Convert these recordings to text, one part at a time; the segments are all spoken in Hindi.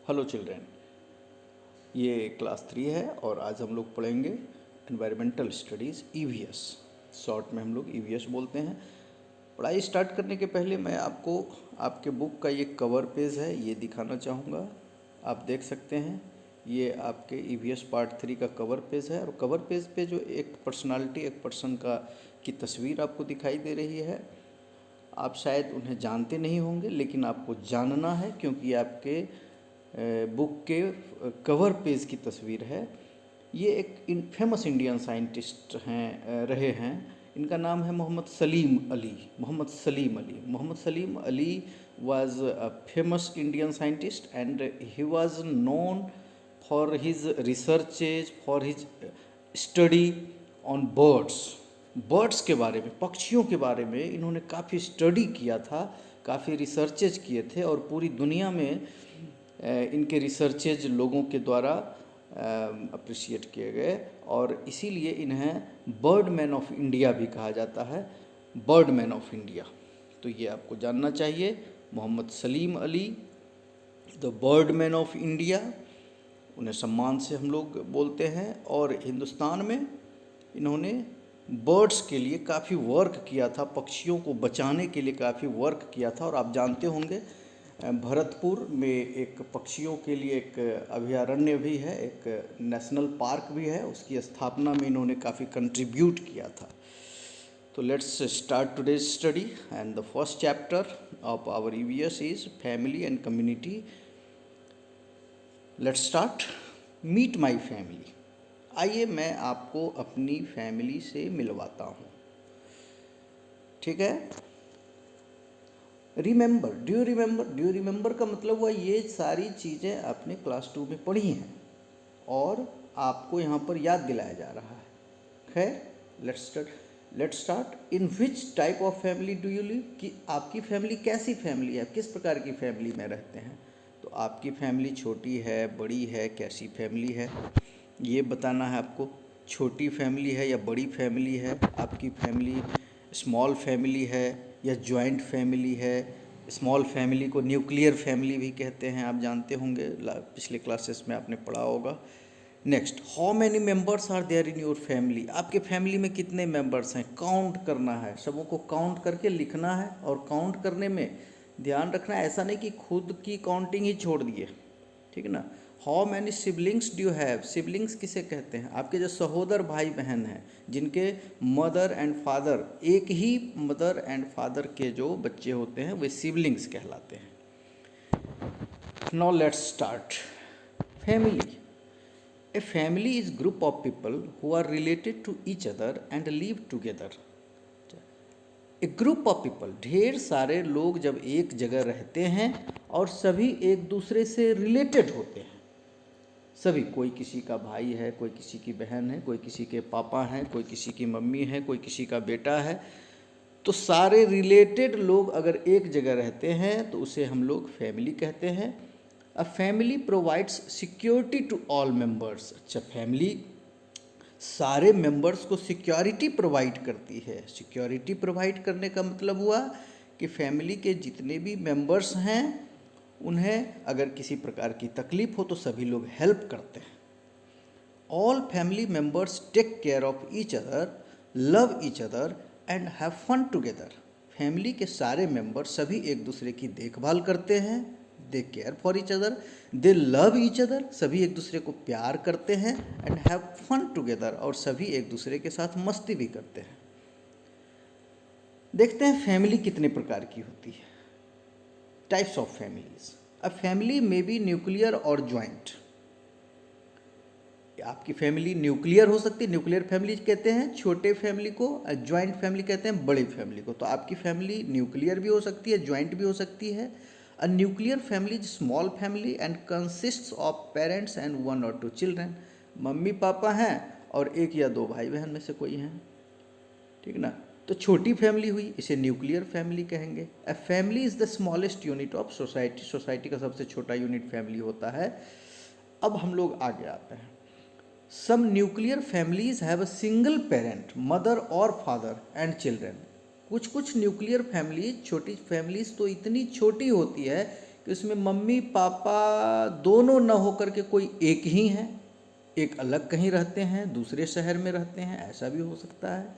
हेलो चिल्ड्रेन, ये क्लास 3 है और आज हम लोग पढ़ेंगे एनवायरमेंटल स्टडीज़ ईवीएस। शॉर्ट में हम लोग ईवीएस बोलते हैं। पढ़ाई स्टार्ट करने के पहले मैं आपको आपके बुक का ये कवर पेज है ये दिखाना चाहूँगा। आप देख सकते हैं ये आपके ईवीएस पार्ट 3 का कवर पेज है और कवर पेज पे जो एक पर्सनालिटी एक पर्सन की तस्वीर आपको दिखाई दे रही है। आप शायद उन्हें जानते नहीं होंगे लेकिन आपको जानना है क्योंकि आपके बुक के कवर पेज की तस्वीर है। ये एक फेमस इंडियन साइंटिस्ट रहे हैं। इनका नाम है Mohammed Salim Ali. Mohammed Salim Ali was a famous Indian scientist and he was known for his researches, for his study on birds के बारे में, पक्षियों के बारे में इन्होंने काफ़ी स्टडी किया था, काफ़ी रिसर्चेज किए थे और पूरी दुनिया में इनके रिसर्चेज लोगों के द्वारा अप्रिशिएट किए गए और इसीलिए इन्हें बर्ड मैन ऑफ इंडिया भी कहा जाता है। बर्ड मैन ऑफ इंडिया, तो ये आपको जानना चाहिए। Mohammed Salim Ali the bird man of India, उन्हें सम्मान से हम लोग बोलते हैं। और हिंदुस्तान में इन्होंने बर्ड्स के लिए काफ़ी वर्क किया था, पक्षियों को बचाने के लिए काफ़ी वर्क किया था। और आप जानते होंगे भरतपुर में एक पक्षियों के लिए एक अभयारण्य भी है, एक नेशनल पार्क भी है, उसकी स्थापना में इन्होंने काफ़ी कंट्रीब्यूट किया था। तो let's start today's study and the first chapter of our EVS is family and community. Let's start. Meet my family. आइए मैं आपको अपनी फैमिली से मिलवाता हूँ, ठीक है। रिमेंबर, डू यू रिमेंबर का मतलब हुआ ये सारी चीज़ें आपने क्लास 2 में पढ़ी हैं और आपको यहाँ पर याद दिलाया जा रहा है। खैर let's start. In which type of family do you live, कि आपकी फैमिली कैसी फैमिली है, किस प्रकार की फैमिली में रहते हैं। तो आपकी फैमिली छोटी है, बड़ी है, कैसी फैमिली है ये बताना है आपको। छोटी फैमिली है या बड़ी फैमिली है, आपकी फैमिली स्मॉल फैमिली है या जॉइंट फैमिली है। स्मॉल फैमिली को न्यूक्लियर फैमिली भी कहते हैं, आप जानते होंगे, पिछले क्लासेस में आपने पढ़ा होगा। Next, how many members are there in your family, आपके फैमिली में कितने मेंबर्स हैं, काउंट करना है, सबों को काउंट करके लिखना है। और काउंट करने में ध्यान रखना है, ऐसा नहीं कि खुद की काउंटिंग ही छोड़ दिए, ठीक है ना। How many siblings do you have, siblings किसे कहते हैं, आपके जो सहोदर भाई बहन हैं जिनके मदर एंड फादर, एक ही मदर एंड फादर के जो बच्चे होते हैं वे सिबलिंग्स कहलाते हैं। Now let's start. Family, a family is group of people who are related to each other and live together. A group of people, ढेर सारे लोग जब एक जगह रहते हैं और सभी एक दूसरे से रिलेटेड होते हैं, सभी, कोई किसी का भाई है, कोई किसी की बहन है, कोई किसी के पापा हैं, कोई किसी की मम्मी है, कोई किसी का बेटा है, तो सारे रिलेटेड लोग अगर एक जगह रहते हैं तो उसे हम लोग फैमिली कहते हैं। A family provides security to all members. अच्छा, फैमिली सारे मेंबर्स को सिक्योरिटी प्रोवाइड करती है। सिक्योरिटी प्रोवाइड करने का मतलब हुआ कि फैमिली के जितने भी मेंबर्स हैं उन्हें अगर किसी प्रकार की तकलीफ हो तो सभी लोग हेल्प करते हैं। All family members take care of each other, love each other and have fun together. Family के सारे मेंबर सभी एक दूसरे की देखभाल करते हैं, they care for each other, they love each other, सभी एक दूसरे को प्यार करते हैं, एंड हैव फन टुगेदर, और सभी एक दूसरे के साथ मस्ती भी करते हैं। देखते हैं फैमिली कितने प्रकार की होती है। Types of families. A family में बी न्यूक्लियर और ज्वाइंट। आपकी फैमिली न्यूक्लियर हो सकती है, न्यूक्लियर फैमिली कहते हैं छोटे फैमिली को, ज्वाइंट फैमिली कहते हैं बड़ी फैमिली को। तो आपकी फैमिली न्यूक्लियर भी हो सकती है, ज्वाइंट भी हो सकती है। A nuclear family is small family and consists of parents and 1 or 2 children. Mummy papa हैं और 1 या 2 भाई बहन में से कोई हैं, ठीक ना। तो छोटी फैमिली हुई, इसे न्यूक्लियर फैमिली कहेंगे। A family is the smallest unit of society, society का सबसे छोटा यूनिट फैमिली होता है। अब हम लोग आगे आते हैं। Some nuclear families have a single parent, mother और फादर एंड चिल्ड्रन। कुछ न्यूक्लियर फैमिलीज, छोटी फैमिलीज तो इतनी छोटी होती है कि उसमें मम्मी पापा दोनों न होकर के कोई एक ही हैं, एक अलग कहीं रहते हैं, दूसरे शहर में रहते हैं, ऐसा भी हो सकता है।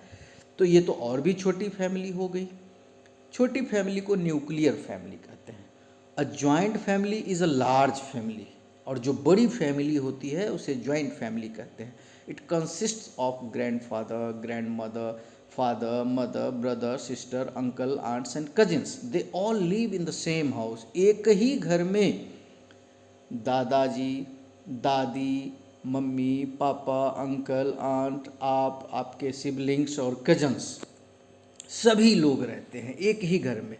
तो ये तो और भी छोटी फैमिली हो गई। छोटी फैमिली को न्यूक्लियर फैमिली कहते हैं। A joint family is a large family, और जो बड़ी फैमिली होती है उसे जॉइंट फैमिली कहते हैं। It consists of grandfather, grandmother, father, mother, brother, sister, uncle, aunts and cousins. They all live in the same house. एक ही घर में दादाजी, दादी, मम्मी, पापा, अंकल, आंट, आप, आपके सिबलिंग्स और कजन्स, सभी लोग रहते हैं एक ही घर में।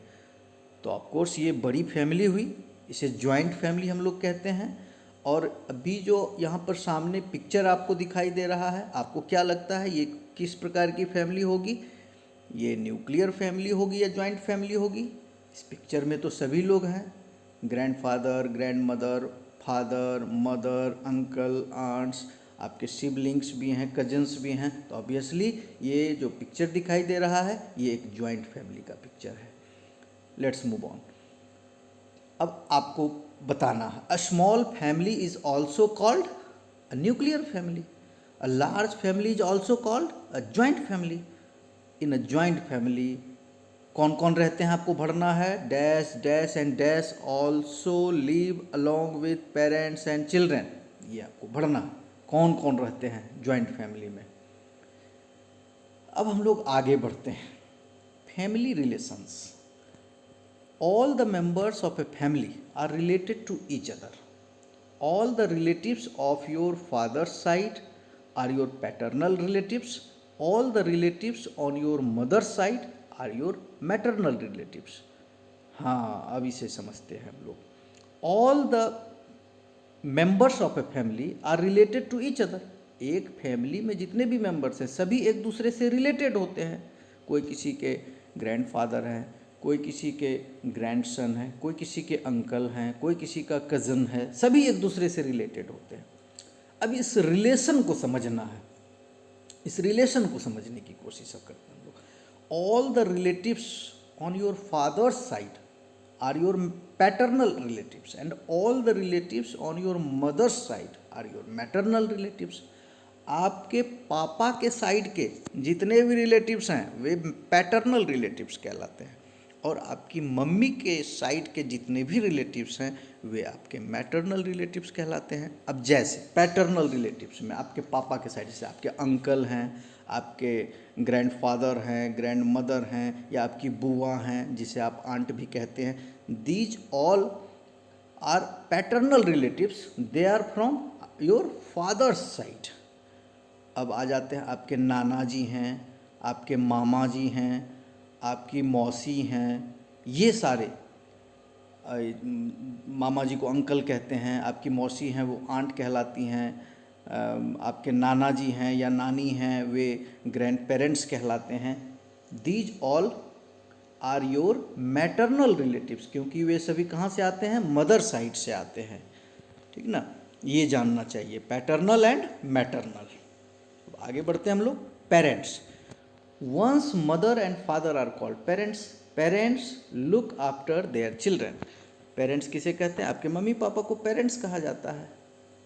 तो ऑफ कोर्स ये बड़ी फैमिली हुई, इसे जॉइंट फैमिली हम लोग कहते हैं। और अभी जो यहाँ पर सामने पिक्चर आपको दिखाई दे रहा है, आपको क्या लगता है ये किस प्रकार की फैमिली होगी? ये न्यूक्लियर फैमिली होगी या जॉइंट फैमिली होगी? इस पिक्चर में तो सभी लोग हैं, grandfather, grandmother, father, mother, uncle, aunts, आपके सिबलिंग्स भी हैं, कजन्स भी हैं। तो ऑब्वियसली ये जो पिक्चर दिखाई दे रहा है ये एक जॉइंट फैमिली का पिक्चर है। Let's move on. अब आपको बताना है, a small family is also called a nuclear family, a large family is also called a joint family. In a joint family कौन कौन रहते हैं आपको भरना है, dash dash and dash also live along with parents and children. ये आपको भरना है कौन कौन रहते हैं जॉइंट फैमिली में। अब हम लोग आगे बढ़ते हैं। Family relations. All the members of a family are related to each other. All the relatives of your father's side are your paternal relatives. All the relatives on your mother's side are your maternal relatives. हाँ, अब इसे समझते हैं हम लोग। All the members of a family are related to each other. एक फैमिली में जितने भी मेंबर्स हैं सभी एक दूसरे से रिलेटेड होते हैं। कोई किसी के ग्रैंडफादर हैं, कोई किसी के ग्रैंडसन हैं, कोई किसी के अंकल हैं, कोई किसी का कज़न है, सभी एक दूसरे से रिलेटेड होते हैं। अब इस रिलेशन को समझना है, इस रिलेशन को समझने की कोशिश करते हैं हम लोग। All the relatives on your father's side are your paternal relatives and all the relatives on your mother's side are your maternal relatives. आपके पापा के साइड के जितने भी रिलेटिव्स हैं वे पैटर्नल रिलेटिव्स कहलाते हैं, और आपकी मम्मी के साइड के जितने भी रिलेटिव्स हैं वे आपके मैटरनल रिलेटिव्स कहलाते हैं। अब जैसे पैटर्नल रिलेटिव्स में आपके पापा के साइड से आपके अंकल हैं, आपके ग्रैंडफादर हैं, ग्रैंडमदर हैं, या आपकी बुआ हैं जिसे आप आंट भी कहते हैं, these all are paternal relatives, they are from your father's side. अब आ जाते हैं आपके नाना जी हैं, आपके मामा जी हैं, आपकी मौसी हैं, ये सारे मामा जी को अंकल कहते हैं, आपकी मौसी हैं वो आंट कहलाती हैं, आपके नाना जी हैं या नानी हैं वे ग्रैंड पेरेंट्स कहलाते हैं। These all are your maternal relatives, क्योंकि वे सभी कहाँ से आते हैं, मदर साइड से आते हैं। ठीक ना, ये जानना चाहिए पैटर्नल एंड मैटरनल। आगे बढ़ते हैं हम लोग। Parents. One's mother and father are called parents, parents look after their children. Parents किसे कहते हैं? आपके मम्मी पापा को पेरेंट्स कहा जाता है,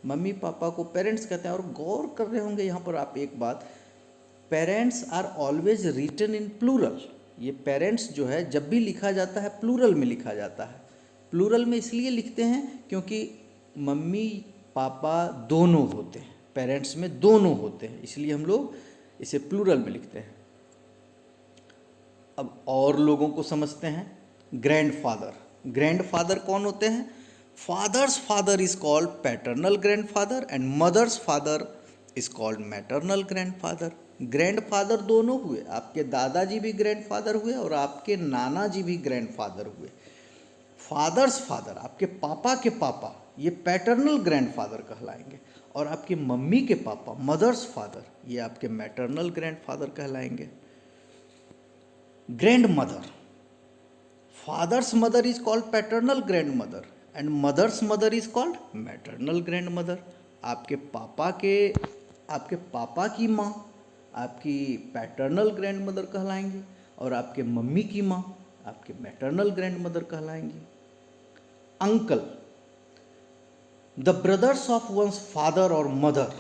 मम्मी पापा को पेरेंट्स कहते हैं। और गौर कर रहे होंगे यहाँ पर आप एक बात, parents are always written in plural. ये पेरेंट्स जो है जब भी लिखा जाता है प्लूरल में लिखा जाता है। प्लूरल में इसलिए लिखते हैं क्योंकि मम्मी पापा दोनों होते हैं, पेरेंट्स में दोनों होते हैं, इसलिए हम लोग इसे प्लूरल में लिखते हैं। अब और लोगों को समझते हैं। ग्रैंडफादर, ग्रैंडफादर कौन होते हैं? Father's father is called paternal grandfather and mother's father is called maternal grandfather. Grandfather दोनों हुए, आपके दादाजी भी ग्रैंडफादर हुए और आपके नाना जी भी ग्रैंडफादर हुए। फादर्स फादर, आपके पापा के पापा, ये पैटर्नल ग्रैंडफादर कहलाएंगे, और आपकी मम्मी के पापा मदर्स फादर, ये आपके मैटरनल ग्रैंडफादर कहलाएंगे। Grandmother, father's mother is called paternal grandmother and mother's mother is called maternal grandmother. आपके पापा की माँ आपकी पैटर्नल ग्रैंडमदर कहलाएंगी, और आपके मम्मी की माँ आपके मैटरनल ग्रैंडमदर कहलाएंगी। Uncle, the brothers of one's father और मदर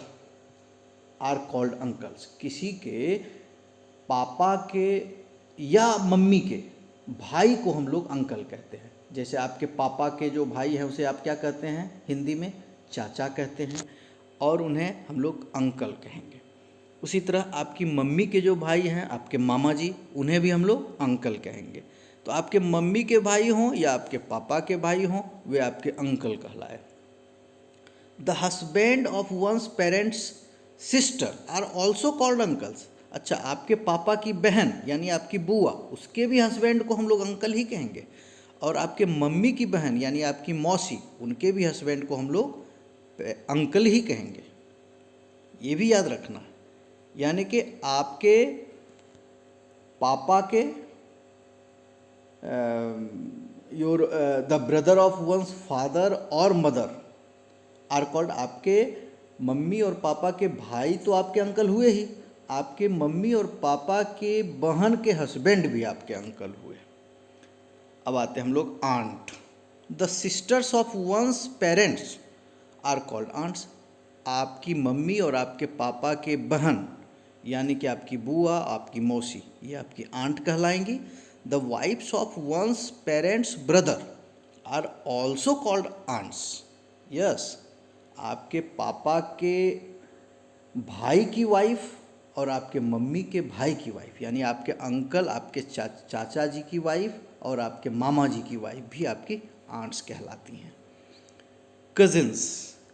आर कॉल्ड अंकल्स। किसी के पापा के या मम्मी के भाई को हम लोग अंकल कहते हैं। जैसे आपके पापा के जो भाई हैं उसे आप क्या कहते हैं हिंदी में, चाचा कहते हैं, और उन्हें हम लोग अंकल कहेंगे। उसी तरह आपकी मम्मी के जो भाई हैं, आपके मामा जी, उन्हें भी हम लोग अंकल कहेंगे। तो आपके मम्मी के भाई हों या आपके पापा के भाई हों, वे आपके अंकल कहलाए। The husband of one's parents sister are also called uncles. अच्छा, आपके पापा की बहन यानी आपकी बुआ, उसके भी हस्बैंड को हम लोग अंकल ही कहेंगे। और आपके मम्मी की बहन यानी आपकी मौसी, उनके भी हस्बैंड को हम लोग अंकल ही कहेंगे। ये भी याद रखना। यानी कि आपके पापा के your the brother of one's father और मदर आर कॉल्ड, आपके मम्मी और पापा के भाई तो आपके अंकल हुए ही, आपके मम्मी और पापा के बहन के हस्बैंड भी आपके अंकल हुए। अब आते हैं हम लोग aunt. The sisters of one's parents are called aunts. आपकी मम्मी और आपके पापा के बहन यानी कि आपकी बुआ, आपकी मौसी, ये आपकी आंट कहलाएंगी। The wives of one's parents brother are also called aunts. Yes, आपके पापा के भाई की वाइफ और आपके मम्मी के भाई की वाइफ यानी आपके अंकल, आपके चाचा जी की वाइफ और आपके मामा जी की वाइफ भी आपकी आंट्स कहलाती हैं। कजिन्स,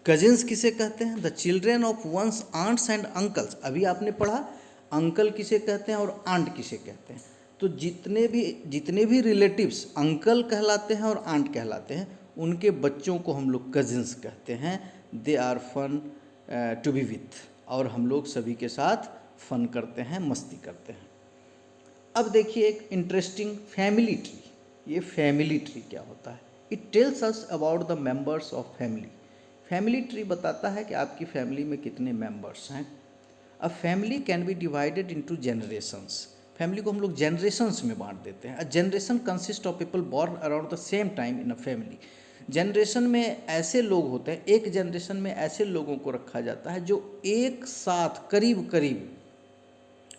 कजिन्स किसे कहते हैं? The children of one's aunts and uncles. अभी आपने पढ़ा अंकल किसे कहते हैं और आंट किसे कहते हैं। तो जितने भी रिलेटिव्स अंकल कहलाते हैं और आंट कहलाते हैं, उनके बच्चों को हम लोग कजिन्स कहते हैं। They are fun to be with, और हम लोग सभी के साथ फन करते हैं, मस्ती करते हैं। अब देखिए एक इंटरेस्टिंग फैमिली ट्री। ये फैमिली ट्री क्या होता है? It tells us about the members of family. Family tree बताता है कि आपकी फैमिली में कितने मेंबर्स हैं। A family can be divided into generations. Family को हम लोग जनरेशंस में बांट देते हैं। A generation consist of people born around the same time in a family. Generation में ऐसे लोग होते हैं, एक जनरेशन में ऐसे लोगों को रखा जाता है जो एक साथ करीब करीब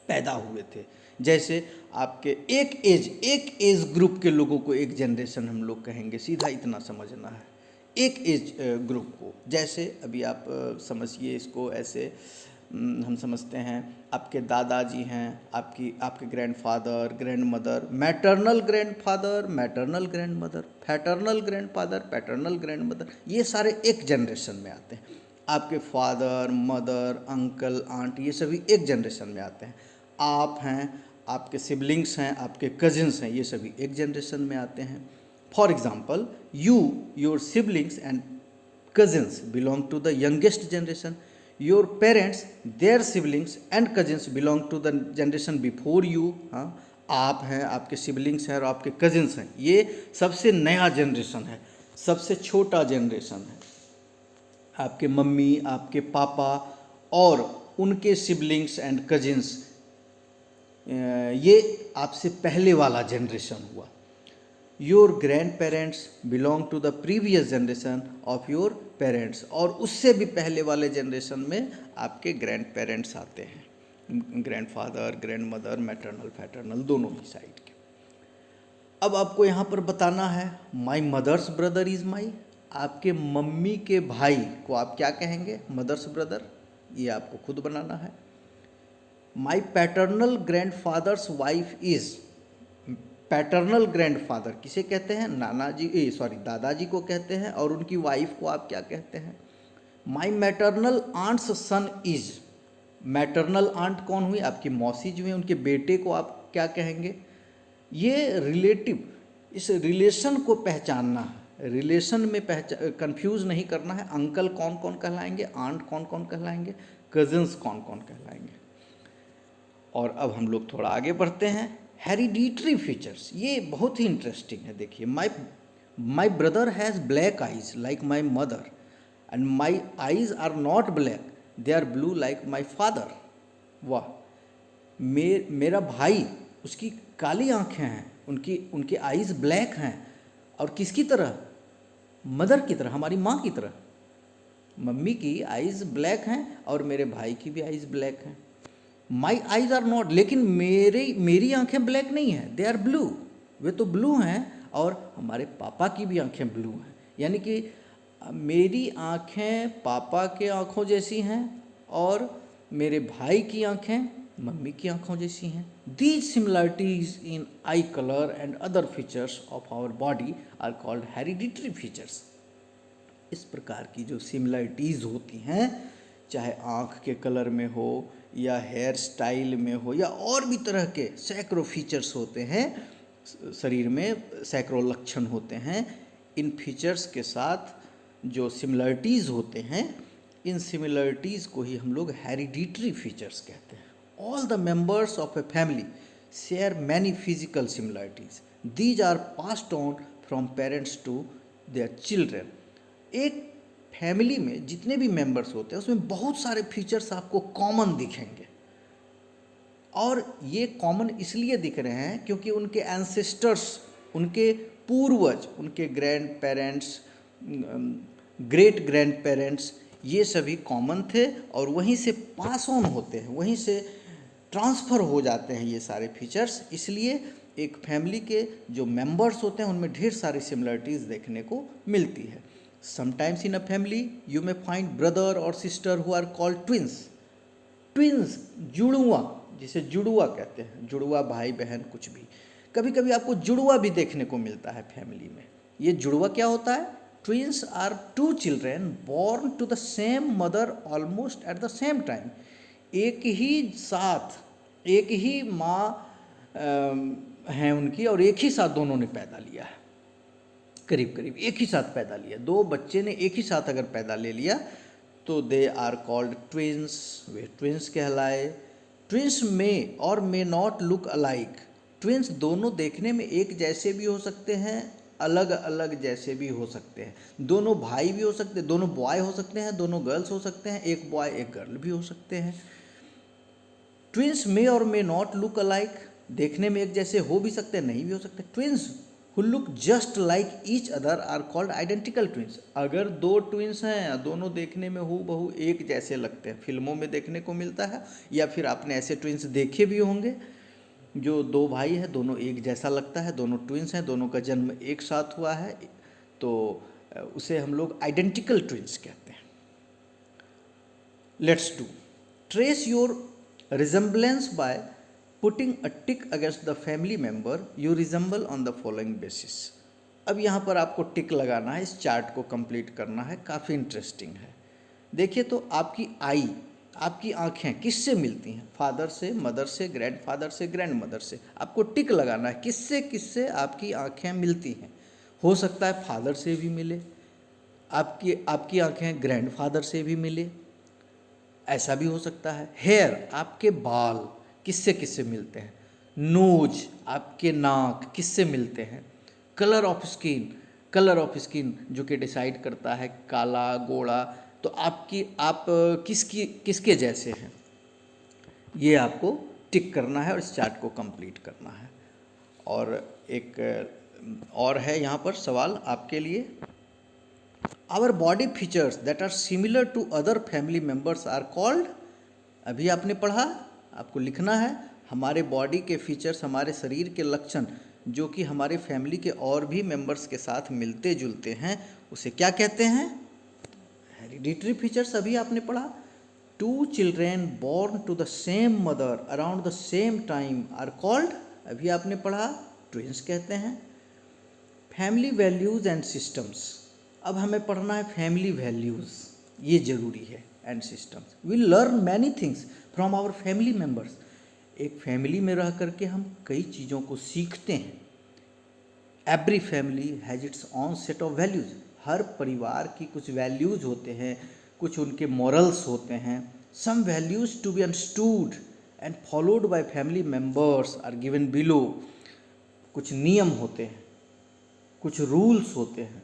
पैदा हुए थे। जैसे आपके एक एज ग्रुप के लोगों को एक जनरेशन हम लोग कहेंगे, सीधा इतना समझना है, एक एज ग्रुप को। जैसे अभी आप समझिए इसको ऐसे, हम समझते हैं आपके दादाजी हैं, आपके grandfather, grandmother, maternal grandfather, maternal grandmother, paternal grandfather, paternal grandmother, ये सारे एक जनरेशन में आते हैं। आपके फादर, मदर, अंकल, आंट, ये सभी एक जनरेशन में आते हैं। आप हैं, आपके सिबलिंग्स हैं, आपके कजिन्स हैं, ये सभी एक जनरेशन में आते हैं। For example, your siblings and cousins belong to the youngest generation. Your parents, their siblings and cousins belong to the generation before you. हाँ, आप हैं, आपके सिबलिंग्स हैं और आपके कजिन्स हैं, ये सबसे नया जनरेशन है, सबसे छोटा जनरेशन है। आपके मम्मी, आपके पापा और उनके सिबलिंग्स एंड कजिन्स, ये आपसे पहले वाला जनरेशन हुआ। Your grand parents belong to the previous generation of your parents, और उससे भी पहले वाले जनरेशन में आपके ग्रैंड पेरेंट्स आते हैं, ग्रैंडफादर, ग्रैंडमदर, मैटरनल, पैटर्नल, दोनों ही साइड के। अब आपको यहाँ पर बताना है my mother's brother is my. आपके मम्मी के भाई को आप क्या कहेंगे? Mother's brother. ये आपको खुद बनाना है। My paternal grandfather's wife is. Paternal grandfather किसे कहते हैं? दादाजी को कहते हैं, और उनकी वाइफ को आप क्या कहते हैं? My maternal aunt's son is. Maternal aunt कौन हुई? आपकी मौसी जो है, उनके बेटे को आप क्या कहेंगे? ये रिलेटिव, इस रिलेशन को पहचानना है, रिलेशन में कंफ्यूज नहीं करना है। अंकल कौन कौन कहलाएंगे, आंट कौन कौन कहलाएंगे, कजिन्स कौन कौन कहलाएंगे। और अब हम लोग थोड़ा आगे बढ़ते हैं। हेरिडिटरी फीचर्स, ये बहुत ही इंटरेस्टिंग है। देखिए, my brother has black eyes like my mother, and my eyes are not black, they are blue like my father. वाह, मेरा भाई, उसकी काली आंखें हैं, उनके आइज़ ब्लैक हैं, और किसकी तरह? मदर की तरह, हमारी माँ की तरह। मम्मी की आईज़ ब्लैक हैं और मेरे भाई की भी आईज़ ब्लैक हैं। माई आईज आर नॉट, लेकिन मेरी आंखें ब्लैक नहीं हैं, दे आर ब्लू, वे तो ब्लू हैं। और हमारे पापा की भी आंखें ब्लू हैं, यानी कि मेरी आंखें पापा के आंखों जैसी हैं और मेरे भाई की आंखें मम्मी की आंखों जैसी हैं। These similarities in eye colour and other features of our body are called hereditary features. इस प्रकार की जो सिमिलरिटीज़ होती हैं, चाहे आँख के कलर में हो या हेयर स्टाइल में हो या और भी तरह के सैकड़ों फीचर्स होते हैं शरीर में, सैकड़ों लक्षण होते हैं। इन फीचर्स के साथ जो सिमिलरिटीज़ होते हैं, इन सिमिलरिटीज़ को ही हम लोग हेरिडिटरी फीचर्स कहते हैं। All the members of a family share many physical similarities, these are passed on from parents to their children. एक फैमिली में जितने भी मेंबर्स होते हैं उसमें बहुत सारे फीचर्स आपको कॉमन दिखेंगे, और ये कॉमन इसलिए दिख रहे हैं क्योंकि उनके एंसेस्टर्स, उनके पूर्वज, उनके grand parents, great grand parents, ये सभी कॉमन थे और वहीं से पास ऑन होते हैं, वहीं से ट्रांसफ़र हो जाते हैं ये सारे फीचर्स। इसलिए एक फैमिली के जो मेंबर्स होते हैं उनमें ढेर सारी सिमिलरिटीज़ देखने को मिलती है। Sometimes in a family you may find brother और sister who are called twins. Twins, जुड़वा, जिसे जुड़वा कहते हैं, जुड़वा भाई बहन कुछ भी। कभी कभी आपको जुड़वा भी देखने को मिलता है फैमिली में। ये जुड़वा क्या होता है? Twins are two children born to the same mother almost at the same time. एक ही साथ, एक ही माँ हैं उनकी और एक ही साथ दोनों ने पैदा लिया है, करीब करीब एक ही साथ पैदा लिया। दो बच्चे ने एक ही साथ अगर पैदा ले लिया तो दे आर कॉल्ड ट्विंस, वे ट्विंस कहलाए। ट्विंस में और may not look alike. Twins दोनों देखने में एक जैसे भी हो सकते हैं, अलग अलग जैसे भी हो सकते हैं। दोनों भाई भी हो सकते हैं, दोनों बॉय हो सकते हैं, दोनों गर्ल्स हो सकते हैं, एक बॉय एक गर्ल भी हो सकते हैं। ट्विंस मे और मे नॉट लुक अलाइक, देखने में एक जैसे हो भी सकते हैं, नहीं भी हो सकते। Twins who look just like each other are called identical twins। अगर दो ट्विंस हैं, दोनों देखने में हूबहू एक जैसे लगते हैं, फिल्मों में देखने को मिलता है, या फिर आपने ऐसे ट्विंस देखे भी होंगे जो दो भाई हैं, दोनों एक जैसा लगता है, दोनों ट्विंस हैं, दोनों का जन्म एक साथ हुआ है, तो उसे हम लोग आइडेंटिकल ट्विंस कहते हैं। Let's do trace your resemblance by putting a tick against the family member you resemble on the following basis. अब यहाँ पर आपको टिक लगाना है, इस चार्ट को कंप्लीट करना है, काफ़ी इंटरेस्टिंग है। देखिए तो आपकी आई, आपकी आँखें किससे मिलती हैं? फादर से, मदर से, ग्रैंडफादर से, ग्रैंड मदर से। आपको टिक लगाना है किससे किससे आपकी आँखें मिलती हैं। हो सकता है फादर से भी मिले, आपकी आँखें ग्रैंडफादर से भी मिले, ऐसा भी हो सकता है। हेयर, आपके बाल किससे किससे मिलते हैं? नोज, आपके नाक किससे मिलते हैं? Colour of skin, colour of skin जो कि डिसाइड करता है काला गोरा, तो आप किसके जैसे हैं, ये आपको टिक करना है और इस चार्ट को कंप्लीट करना है। और एक और है यहाँ पर सवाल आपके लिए। Our body features that are similar to other family members are called. अभी आपने पढ़ा, आपको लिखना है हमारे बॉडी के फीचर्स, हमारे शरीर के लक्षण जो कि हमारे फैमिली के और भी मेंबर्स के साथ मिलते जुलते हैं, उसे क्या कहते हैं? Hereditary features. अभी आपने पढ़ा two children born to the same mother around the same time are called, अभी आपने पढ़ा ट्विंस कहते हैं। फैमिली वैल्यूज़ एंड सिस्टम्स, अब हमें पढ़ना है फैमिली वैल्यूज़, ये ज़रूरी है, and systems. We learn many things from our family members. एक फैमिली में रह करके हम कई चीज़ों को सीखते हैं। Every family has its own set of values. हर परिवार की कुछ वैल्यूज़ होते हैं, कुछ उनके मॉरल्स होते हैं। Some values to be understood and followed by family members are given below. कुछ नियम होते हैं, कुछ रूल्स होते हैं,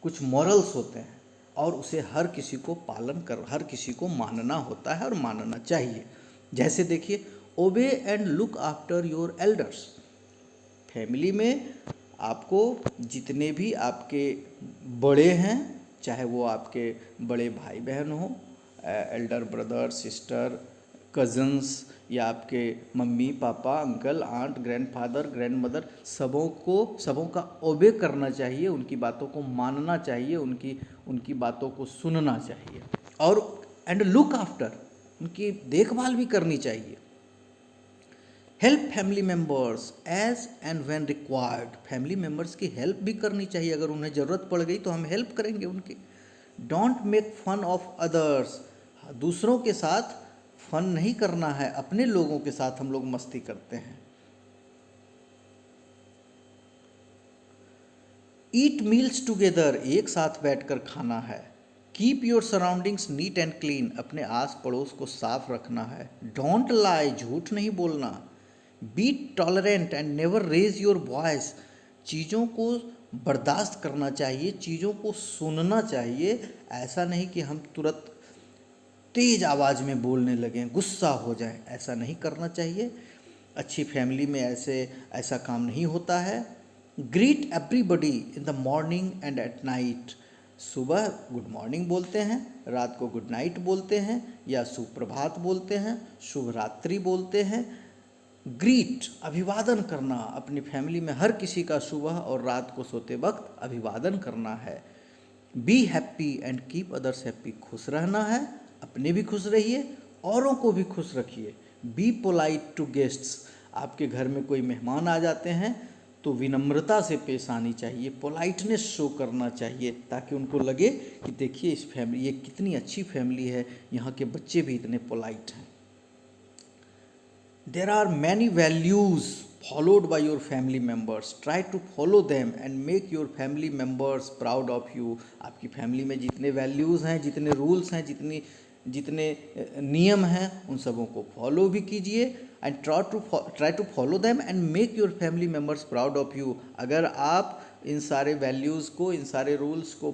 कुछ मॉरल्स होते हैं, और उसे हर किसी को हर किसी को मानना होता है और मानना चाहिए। जैसे देखिए, obey and look after your elders. Family में आपको जितने भी आपके बड़े हैं, चाहे वो आपके बड़े भाई बहन हो, एल्डर ब्रदर सिस्टर कज़न्स, या आपके mummy papa uncle aunt grandfather grandmother, सबों का ओबे करना चाहिए, उनकी बातों को मानना चाहिए, उनकी बातों को सुनना चाहिए, और एंड लुक आफ्टर, उनकी देखभाल भी करनी चाहिए। Help family members as and when required, family members की हेल्प भी करनी चाहिए, अगर उन्हें ज़रूरत पड़ गई तो हम हेल्प करेंगे उनकी। Don't make fun of others, दूसरों के साथ फन नहीं करना है, अपने लोगों के साथ हम लोग मस्ती करते हैं। ईट मील्स टुगेदर, एक साथ बैठकर खाना है। Keep your surroundings neat and clean, अपने आस पड़ोस को साफ रखना है। डोंट लाई, झूठ नहीं बोलना। Be tolerant and never raise your voice, चीज़ों को बर्दाश्त करना चाहिए, चीज़ों को सुनना चाहिए, ऐसा नहीं कि हम तुरंत तेज आवाज़ में बोलने लगें, गुस्सा हो जाए, ऐसा नहीं करना चाहिए। अच्छी फैमिली में ऐसा काम नहीं होता है। Greet everybody in the morning and at night, सुबह गुड मॉर्निंग बोलते हैं, रात को गुड नाइट बोलते हैं, या सुप्रभात बोलते हैं, शुभ रात्रि बोलते हैं। ग्रीट, अभिवादन करना, अपनी फैमिली में हर किसी का सुबह और रात को सोते वक्त अभिवादन करना है। Be happy and keep others happy, खुश रहना है, अपने भी खुश रहिए, औरों को भी खुश रखिए। बी पोलाइट टू गेस्ट्स, आपके घर में कोई मेहमान आ जाते हैं तो विनम्रता से पेश आनी चाहिए, पोलाइटनेस शो करना चाहिए, ताकि उनको लगे कि देखिए इस फैमिली, ये कितनी अच्छी फैमिली है, यहाँ के बच्चे भी इतने पोलाइट हैं। There are many values followed by your family members. Try to follow them and make your family members proud of you. आपकी फैमिली में जितने वैल्यूज़ हैं, जितने रूल्स हैं, जितने नियम हैं, उन सबों को फॉलो भी कीजिए। And try to follow them and make your family members proud of you. अगर आप इन सारे वैल्यूज़ को, इन सारे रूल्स को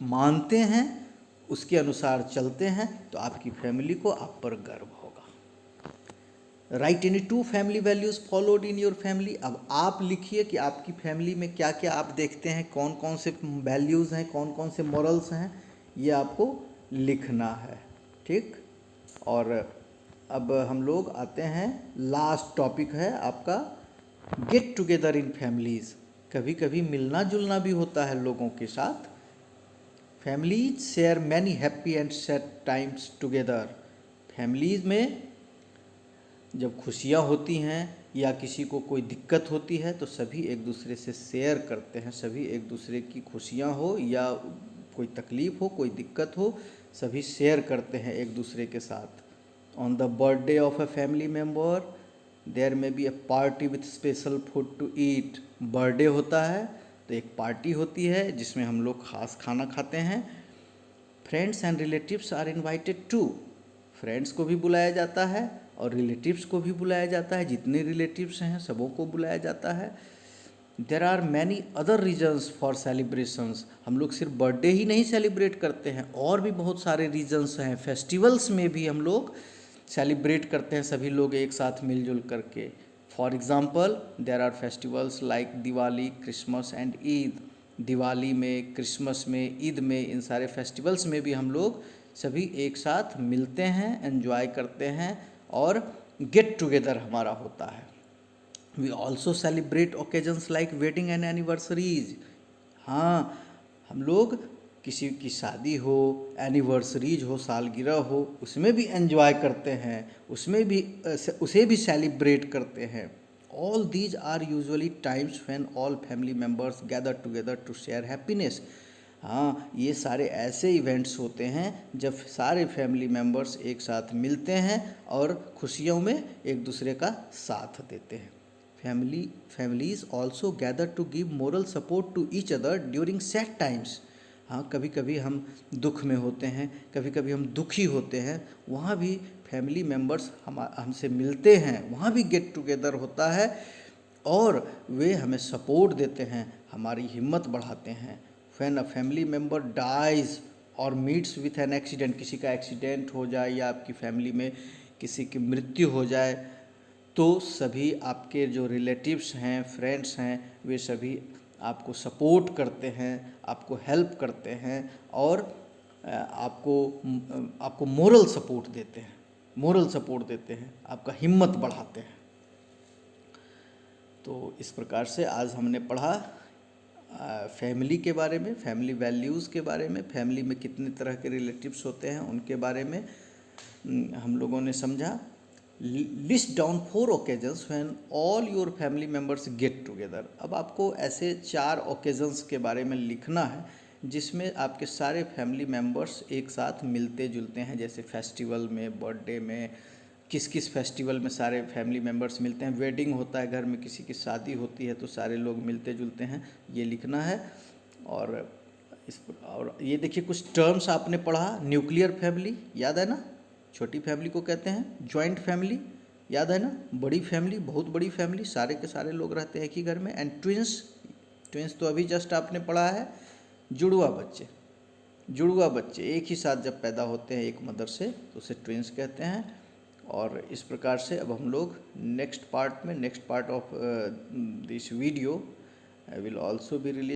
मानते हैं, उसके अनुसार चलते हैं, तो आपकी फैमिली को आप पर गर्व होगा। Right any 2 family values followed in your family. अब आप लिखिए कि आपकी फैमिली में क्या क्या आप देखते हैं, कौन कौन से वैल्यूज़ हैं, कौन कौन से मॉरल्स हैं, ये आपको लिखना है, ठीक। और अब हम लोग आते हैं, लास्ट टॉपिक है आपका गेट टुगेदर इन फैमिलीज़। कभी कभी मिलना जुलना भी होता है लोगों के साथ। Families share many happy and sad times together, families में जब खुशियाँ होती हैं या किसी को कोई दिक्कत होती है तो सभी एक दूसरे से शेयर करते हैं, सभी एक दूसरे की खुशियाँ हो या कोई तकलीफ़ हो, कोई दिक्कत हो, सभी शेयर करते हैं एक दूसरे के साथ। On the birthday of a family member there may be a party with special food to eat, birthday होता है तो एक पार्टी होती है जिसमें हम लोग ख़ास खाना खाते हैं। Friends and relatives are invited to, friends को भी बुलाया जाता है और रिलेटिव्स को भी बुलाया जाता है, जितने रिलेटिव्स हैं सबों को बुलाया जाता है। There are many other reasons for celebrations, हम लोग सिर्फ बर्थडे ही नहीं सेलिब्रेट करते हैं, और भी बहुत सारे रीजन्स हैं। फेस्टिवल्स में भी हम लोग सेलिब्रेट करते हैं सभी लोग एक साथ मिलजुल करके। For example there are festivals like Diwali, Christmas and Eid. Diwali में, क्रिसमस में, ईद में, इन सारे फेस्टिवल्स में भी हम लोग सभी एक साथ मिलते हैं, एंजॉय करते हैं और गेट टुगेदर हमारा होता है। We also celebrate occasions like wedding and anniversaries, हाँ हम लोग किसी की शादी हो, एनिवर्सरीज हो, सालगिरह हो, उसमें भी एंजॉय करते हैं, उसे भी सेलिब्रेट करते हैं। All these are usually times when all family members gather together to share happiness, हाँ ये सारे ऐसे इवेंट्स होते हैं जब सारे फैमिली मेम्बर्स एक साथ मिलते हैं और खुशियों में एक दूसरे का साथ देते हैं। Families also gather to give moral support to each other during sad times, हाँ कभी कभी हम दुख में होते हैं, कभी कभी हम दुखी होते हैं, वहाँ भी फैमिली मेम्बर्स हमसे मिलते हैं, वहाँ भी गेट टुगेदर होता है और वे हमें सपोर्ट देते हैं, हमारी हिम्मत बढ़ाते हैं। When a family member dies और मीट्स विथ एन एक्सीडेंट, किसी का एक्सीडेंट हो जाए या आपकी फैमिली में किसी की मृत्यु हो जाए तो सभी आपके जो रिलेटिव्स हैं, फ्रेंड्स हैं, वे सभी आपको सपोर्ट करते हैं, आपको हेल्प करते हैं और आपको मोरल सपोर्ट देते हैं, आपका हिम्मत बढ़ाते हैं। तो इस प्रकार से आज हमने पढ़ा फैमिली के बारे में, फैमिली वैल्यूज़ के बारे में, फैमिली में कितने तरह के रिलेटिव्स होते हैं उनके बारे में हम लोगों ने समझा। List down 4 occasions when all your family members get together. अब आपको ऐसे 4 ओकेजन्स के बारे में लिखना है जिसमें आपके सारे फैमिली मेम्बर्स एक साथ मिलते जुलते हैं, जैसे फेस्टिवल में, बर्थडे में, किस किस फेस्टिवल में सारे फैमिली मेम्बर्स मिलते हैं, वेडिंग होता है घर में, किसी की शादी होती है तो सारे लोग मिलते जुलते हैं, ये लिखना है। और ये देखिए कुछ टर्म्स आपने पढ़ा, न्यूक्लियर फैमिली याद है ना, छोटी फैमिली को कहते हैं, जॉइंट फैमिली याद है ना, बड़ी फैमिली, बहुत बड़ी फैमिली, सारे के सारे लोग रहते हैं एक ही घर में, एंड ट्विंस, ट्विंस तो अभी जस्ट आपने पढ़ा है, जुड़वा बच्चे एक ही साथ जब पैदा होते हैं एक मदर से तो उसे ट्विंस कहते हैं। और इस प्रकार से अब हम लोग next part of this video will also be release